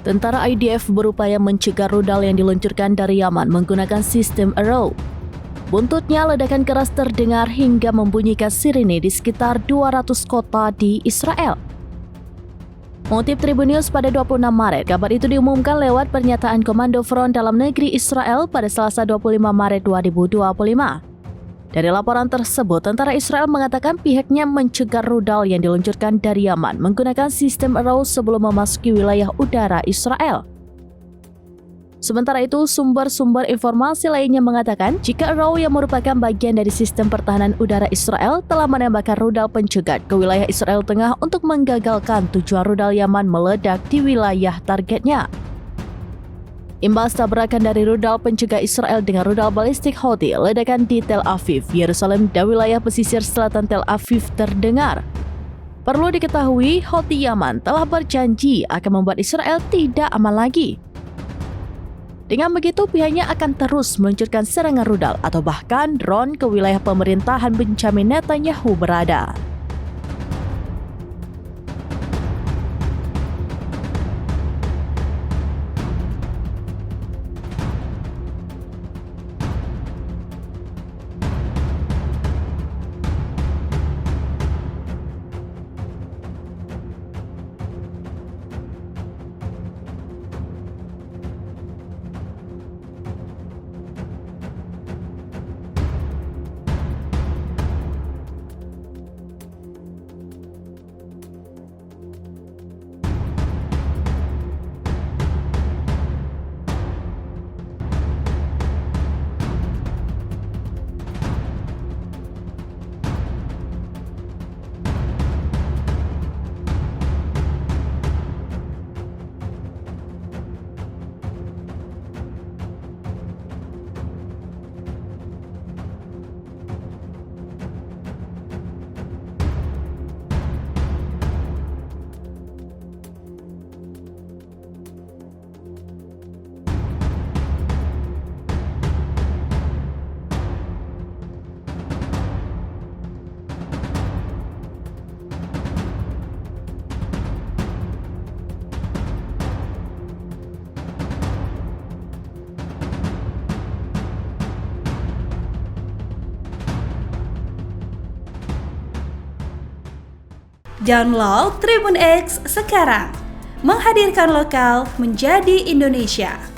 Tentara IDF berupaya mencegah rudal yang diluncurkan dari Yaman menggunakan sistem Arrow. Buntutnya, ledakan keras terdengar hingga membunyikan sirine di sekitar 200 kota di Israel. Mengutip Tribun News pada 26 Maret, kabar itu diumumkan lewat pernyataan Komando Front Dalam Negeri Israel pada Selasa 25 Maret 2025. Dari laporan tersebut, tentara Israel mengatakan pihaknya mencegah rudal yang diluncurkan dari Yaman menggunakan sistem Arrow sebelum memasuki wilayah udara Israel. Sementara itu, sumber-sumber informasi lainnya mengatakan jika Arrow yang merupakan bagian dari sistem pertahanan udara Israel telah menembakkan rudal pencegat ke wilayah Israel Tengah untuk menggagalkan tujuan rudal Yaman meledak di wilayah targetnya. Imbas tabrakan dari rudal pencegah Israel dengan rudal balistik Houthi, ledakan di Tel Aviv, Yerusalem, dan wilayah pesisir selatan Tel Aviv terdengar. Perlu diketahui, Houthi Yaman telah berjanji akan membuat Israel tidak aman lagi. Dengan begitu, pihaknya akan terus meluncurkan serangan rudal atau bahkan drone ke wilayah pemerintahan Benjamin Netanyahu berada. Download Tribun X sekarang, menghadirkan lokal menjadi Indonesia.